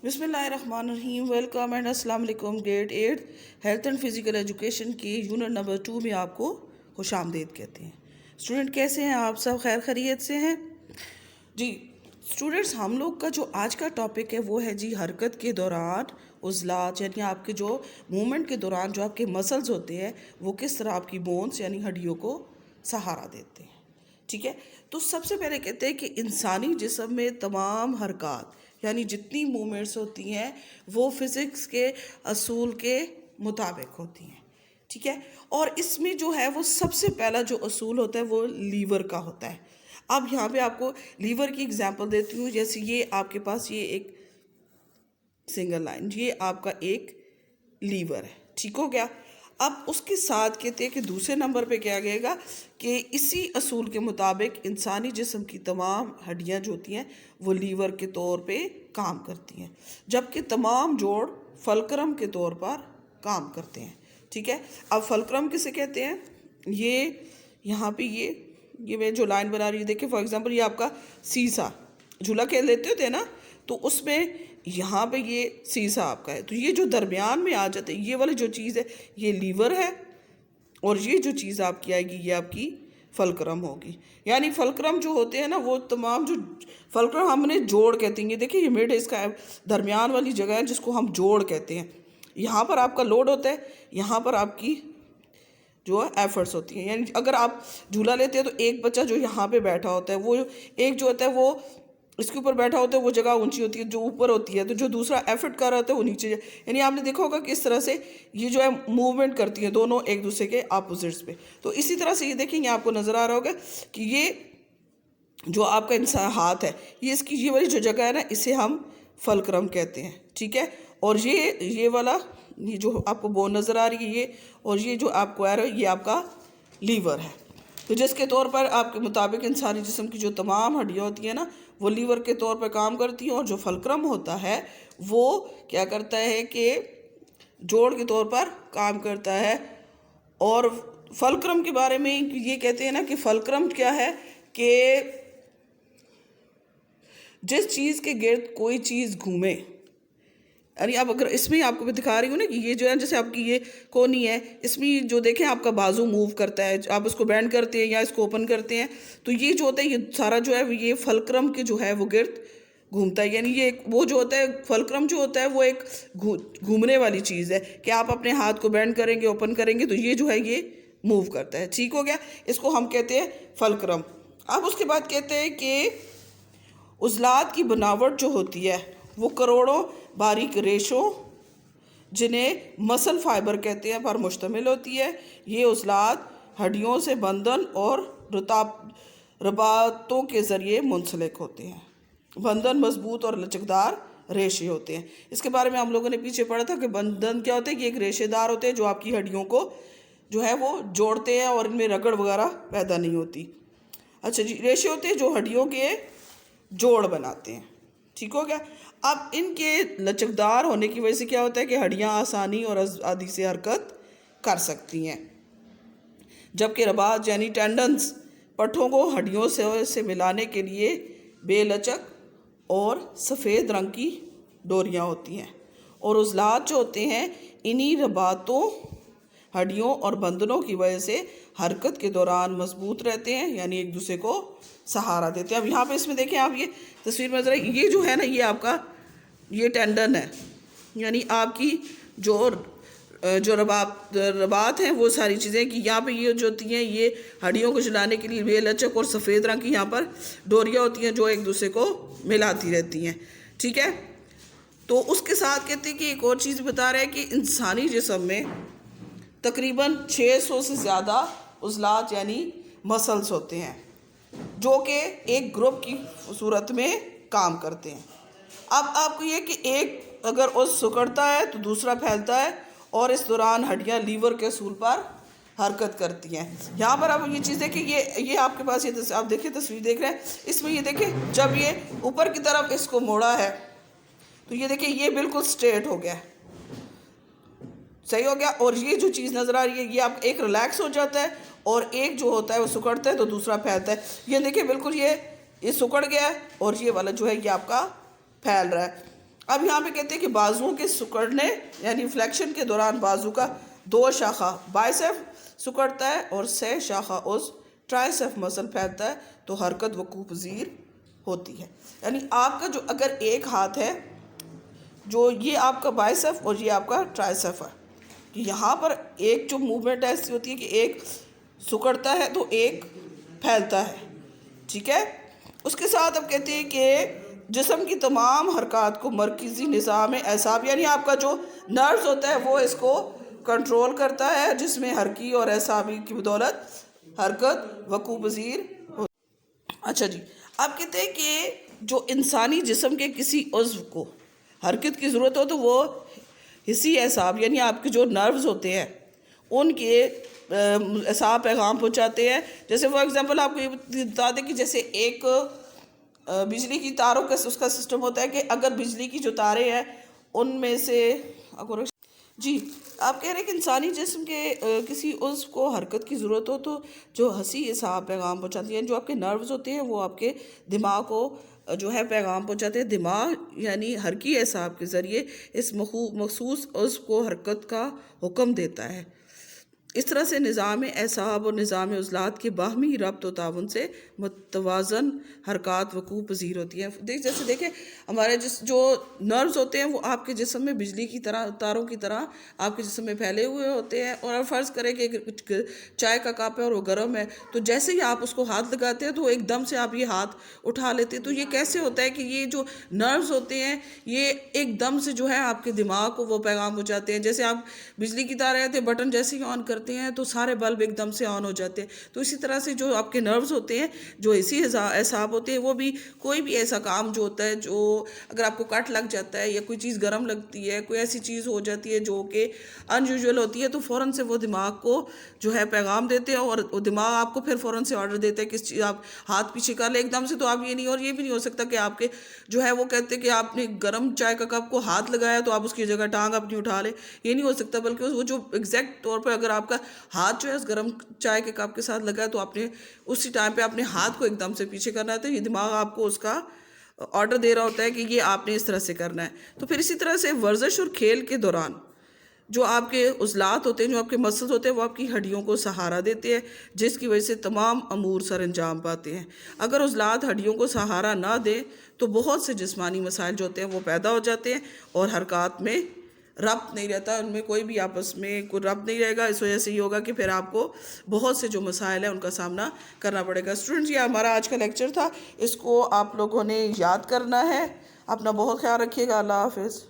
بسم اللہ الرحمن الرحیم، ویلکم اینڈ السلام علیکم۔ Grade 8 health and physical education کی یونٹ نمبر 2 میں آپ کو خوش آمدید کہتے ہیں۔ اسٹوڈنٹ کیسے ہیں آپ؟ سب خیر خیریت سے ہیں؟ جی اسٹوڈنٹس، ہم لوگ کا جو آج کا ٹاپک ہے وہ ہے جی حرکت کے دوران عضلات، یعنی آپ کے جو مومنٹ کے دوران جو آپ کے مسلز ہوتے ہیں وہ کس طرح آپ کی بونس یعنی ہڈیوں کو سہارا دیتے ہیں۔ ٹھیک ہے، تو سب سے پہلے کہتے ہیں کہ انسانی جسم میں تمام حرکات یعنی جتنی موومنٹس ہوتی ہیں وہ فزکس کے اصول کے مطابق ہوتی ہیں۔ ٹھیک ہے، اور اس میں جو ہے وہ سب سے پہلا جو اصول ہوتا ہے وہ لیور کا ہوتا ہے۔ اب یہاں پہ آپ کو لیور کی اگزامپل دیتی ہوں، جیسے یہ آپ کے پاس یہ ایک سنگل لائن، یہ آپ کا ایک لیور ہے، ٹھیک ہو گیا۔ اب اس کے ساتھ کہتے ہیں کہ دوسرے نمبر پہ کیا گئے گا کہ اسی اصول کے مطابق انسانی جسم کی تمام ہڈیاں جو ہوتی ہیں وہ لیور کے طور پہ کام کرتی ہیں، جبکہ تمام جوڑ فلکرم کے طور پر کام کرتے ہیں۔ ٹھیک ہے، اب فلکرم کسے کہتے ہیں؟ یہ یہاں پہ یہ میں جو لائن بنا رہی ہوں، دیکھیں فار ایگزامپل یہ آپ کا سیسا جھولا کھیل لیتے ہوتے ہیں نا، تو اس میں یہاں پہ یہ سیسا آپ کا ہے، تو یہ جو درمیان میں آ جاتے ہیں یہ والی جو چیز ہے یہ لیور ہے، اور یہ جو چیز آپ کی آئے گی یہ آپ کی فلکرم ہوگی۔ یعنی فلکرم جو ہوتے ہیں نا وہ تمام جو فلکرم ہم نے جوڑ کہتے ہیں، یہ دیکھیں یہ مڈ اس کا درمیان والی جگہ ہے جس کو ہم جوڑ کہتے ہیں۔ یہاں پر آپ کا لوڈ ہوتا ہے، یہاں پر آپ کی جو ایفرٹس ہوتی ہیں۔ یعنی اگر آپ جھولا لیتے ہیں تو ایک بچہ جو یہاں پہ بیٹھا ہوتا ہے وہ ایک جو ہوتا ہے وہ اس کے اوپر بیٹھا ہوتا ہے، وہ جگہ اونچی ہوتی ہے جو اوپر ہوتی ہے، تو جو دوسرا ایفرٹ کر رہا ہوتا ہے وہ نیچے یعنی آپ نے دیکھا ہوگا کہ اس طرح سے یہ جو ہے موومنٹ کرتی ہیں دونوں ایک دوسرے کے اپوزٹس پہ۔ تو اسی طرح سے یہ دیکھیں، یہ آپ کو نظر آ رہا ہوگا کہ یہ جو آپ کا انسان ہاتھ ہے، یہ اس کی یہ والی جو جگہ ہے نا اسے ہم فلکرم کہتے ہیں۔ ٹھیک ہے، اور یہ والا یہ جو آپ کو بون نظر آ رہی ہے یہ، اور یہ جو آپ کو آ رہا ہے یہ آپ کا لیور ہے۔ تو جس کے طور پر آپ کے مطابق انسانی جسم کی جو تمام ہڈیاں ہوتی ہیں نا وہ لیور کے طور پر کام کرتی ہیں، اور جو فلکرم ہوتا ہے وہ کیا کرتا ہے کہ جوڑ کے طور پر کام کرتا ہے۔ اور فلکرم کے بارے میں یہ کہتے ہیں نا کہ فلکرم کیا ہے کہ جس چیز کے گرد کوئی چیز گھومے، یعنی اب اگر اس میں آپ کو بھی دکھا رہی ہوں نا کہ یہ جو ہے جیسے آپ کی یہ کونی ہے، اس میں جو دیکھیں آپ کا بازو موو کرتا ہے، آپ اس کو بینڈ کرتے ہیں یا اس کو اوپن کرتے ہیں، تو یہ جو ہوتا ہے یہ سارا جو ہے یہ فلکرم کے جو ہے وہ گرد گھومتا ہے۔ یعنی یہ وہ جو ہوتا ہے فلکرم جو ہوتا ہے وہ ایک گھومنے والی چیز ہے کہ آپ اپنے ہاتھ کو بینڈ کریں گے اوپن کریں گے تو یہ جو ہے یہ موو کرتا ہے۔ ٹھیک ہو گیا، اس کو ہم کہتے ہیں فلکرم۔ اب اس کے بعد کہتے ہیں کہ عضلات کی بناوٹ جو ہوتی ہے وہ کروڑوں باریک ریشوں جنہیں مسل فائبر کہتے ہیں پر مشتمل ہوتی ہے۔ یہ عضلات ہڈیوں سے بندھن اور رباطوں کے ذریعے منسلک ہوتے ہیں۔ بندھن مضبوط اور لچکدار ریشے ہوتے ہیں۔ اس کے بارے میں ہم لوگوں نے پیچھے پڑھا تھا کہ بندھن کیا ہوتے ہیں، کہ ایک ریشے دار ہوتے ہیں جو آپ کی ہڈیوں کو جو ہے وہ جوڑتے ہیں اور ان میں رگڑ وغیرہ پیدا نہیں ہوتی۔ اچھا جی، ریشے ہوتے ہیں جو ہڈیوں کے جوڑ بناتے ہیں۔ ٹھیک ہو گیا، اب ان کے لچکدار ہونے کی وجہ سے کیا ہوتا ہے کہ ہڈیاں آسانی اور آسانی سے حرکت کر سکتی ہیں، جبکہ رباط یعنی ٹینڈنز پٹھوں کو ہڈیوں سے ملانے کے لیے بے لچک اور سفید رنگ کی ڈوریاں ہوتی ہیں، اور عضلات جو ہوتے ہیں انہی رباطوں ہڈیوں اور بندھنوں کی وجہ سے حرکت کے دوران مضبوط رہتے ہیں، یعنی ایک دوسرے کو سہارا دیتے ہیں۔ اب یہاں پہ اس میں دیکھیں آپ یہ تصویر میں ذرا، یہ جو ہے نا یہ آپ کا یہ ٹینڈن ہے، یعنی آپ کی جو رباط ہیں وہ ساری چیزیں کہ یہاں پہ یہ جو ہوتی ہیں یہ ہڈیوں کو جلانے کے لیے بے لچک اور سفید رنگ کی یہاں پر ڈوریاں ہوتی ہیں جو ایک دوسرے کو ملاتی رہتی ہیں۔ ٹھیک ہے، تو اس کے ساتھ کہتے ہیں کہ ایک اور چیز بتا رہے ہیں کہ انسانی جسم میں تقریباً 600 سے زیادہ عضلات یعنی مسلز ہوتے ہیں جو کہ ایک گروپ کی صورت میں کام کرتے ہیں۔ اب آپ کو یہ کہ ایک اگر عضو سکڑتا ہے تو دوسرا پھیلتا ہے، اور اس دوران ہڈیاں لیور کے اصول پر حرکت کرتی ہیں۔ یہاں پر آپ یہ چیز دیکھیں، یہ آپ کے پاس یہ آپ دیکھیں تصویر دیکھ رہے ہیں، اس میں یہ دیکھیں جب یہ اوپر کی طرف اس کو موڑا ہے تو یہ دیکھیں یہ بالکل سٹریٹ ہو گیا، صحیح ہو گیا، اور یہ جو چیز نظر آ رہی ہے یہ آپ ایک ریلیکس ہو جاتا ہے، اور ایک جو ہوتا ہے وہ سکڑتا ہے تو دوسرا پھیلتا ہے۔ یہ دیکھیں بالکل یہ سکڑ گیا ہے اور یہ والا جو ہے یہ آپ کا پھیل رہا ہے۔ اب یہاں پہ کہتے ہیں کہ بازوؤں کے سکڑنے یعنی فلیکشن کے دوران بازو کا 2 شاخہ بائسیپ سکڑتا ہے اور 6 شاخہ اس ٹرائسیپ مسل پھیلتا ہے تو حرکت وقوع پذیر ہوتی ہے. یعنی آپ کا جو اگر ایک ہاتھ ہے جو یہ آپ کا بائسیپ اور یہ آپ کا ٹرائسیپ ہے، یہاں پر ایک جو موومنٹ ایسی ہوتی ہے کہ ایک سکڑتا ہے تو ایک پھیلتا ہے، ٹھیک ہے. اس کے ساتھ اب کہتے ہیں کہ جسم کی تمام حرکات کو مرکزی نظام اعصاب یعنی آپ کا جو نروز ہوتا ہے وہ اس کو کنٹرول کرتا ہے، جس میں حرکی اور اعصابی کی بدولت حرکت وقوع پذیر ہو. اچھا جی، آپ کہتے ہیں کہ جو انسانی جسم کے کسی عضو کو حرکت کی ضرورت ہو تو وہ حسی اعصاب یعنی آپ کے جو نروز ہوتے ہیں ان کے اعصاب پیغام پہنچاتے ہیں. جیسے فار ایگزامپل آپ کو یہ بتا دیں کہ جیسے ایک بجلی کی تاروں کا اس کا سسٹم ہوتا ہے کہ اگر بجلی کی جو تاریں ہیں ان میں سے جی آپ کہہ رہے ہیں کہ انسانی جسم کے کسی عضو کو حرکت کی ضرورت ہو تو جو حسی اعصاب پیغام پہنچاتی ہیں، جو آپ کے نروز ہوتے ہیں وہ آپ کے دماغ کو جو ہے پیغام پہنچاتے ہیں. دماغ یعنی حرکی اعصاب کے ذریعے اس مخصوص عضو کو حرکت کا حکم دیتا ہے. اس طرح سے نظام اعصاب اور نظام عضلات کے باہمی ربط و تعاون سے متوازن حرکات وقوع پذیر ہوتی ہیں. جیسے دیکھیں ہمارے جو نروز ہوتے ہیں وہ آپ کے جسم میں بجلی کی طرح تاروں کی طرح آپ کے جسم میں پھیلے ہوئے ہوتے ہیں. اور فرض کریں کہ چائے کا کپ ہے اور وہ گرم ہے تو جیسے ہی آپ اس کو ہاتھ لگاتے ہیں تو ایک دم سے آپ یہ ہاتھ اٹھا لیتے ہیں. تو یہ کیسے ہوتا ہے کہ یہ جو نروز ہوتے ہیں یہ ایک دم سے جو ہے آپ کے دماغ کو وہ پیغام ہو جاتے ہیں. جیسے آپ بجلی کی تاریں آتے ہیں بٹن جیسے ہی آن کرتے ہیں تو سارے بلب ایک دم سے آن ہو جاتے ہیں. تو اسی طرح سے جو آپ کے نروز ہوتے ہیں جو اسی اعصاب ہوتے ہیں وہ بھی کوئی بھی ایسا کام جو ہوتا ہے جو اگر آپ کو کٹ لگ جاتا ہے یا کوئی چیز گرم لگتی ہے کوئی ایسی چیز ہو جاتی ہے جو کہ ان یوزول ہوتی ہے تو فوراً سے وہ دماغ کو جو ہے پیغام دیتے ہیں اور دماغ آپ کو پھر فوراً سے آرڈر دیتا ہے کہ آپ ہاتھ پیچھے کر لیں ایک دم سے. تو آپ یہ نہیں اور یہ بھی نہیں ہو سکتا کہ آپ کے جو ہے وہ کہتے ہیں کہ آپ نے گرم چائے کا کپ کو ہاتھ لگایا تو آپ اس کی جگہ ٹانگ اپنی اٹھا لیں، یہ نہیں ہو سکتا. بلکہ وہ جو ایگزیکٹ طور پر اگر آپ کا ہاتھ جو ہے اس گرم چائے کے کپ کے ساتھ لگا ہے تو آپ نے اسی ٹائم پہ اپنے ہاتھ کو ایک دم سے پیچھے کرنا ہے. تو یہ دماغ آپ کو اس کا آرڈر دے رہا ہوتا ہے کہ یہ آپ نے اس طرح سے کرنا ہے. تو پھر اسی طرح سے ورزش اور کھیل کے دوران جو آپ کے عضلات ہوتے ہیں جو آپ کے مسلز ہوتے ہیں وہ آپ کی ہڈیوں کو سہارا دیتے ہیں جس کی وجہ سے تمام امور سر انجام پاتے ہیں. اگر عضلات ہڈیوں کو سہارا نہ دیں تو بہت سے جسمانی مسائل جو ہوتے ہیں وہ پیدا ہو جاتے ہیں اور حرکات میں ربط نہیں رہتا، ان میں کوئی بھی آپس میں کوئی ربط نہیں رہے گا. اس وجہ سے یہ ہوگا کہ پھر آپ کو بہت سے جو مسائل ہیں ان کا سامنا کرنا پڑے گا. اسٹوڈنٹس یہ ہمارا آج کا لیکچر تھا، اس کو آپ لوگوں نے یاد کرنا ہے. اپنا بہت خیال رکھیے گا. اللہ حافظ.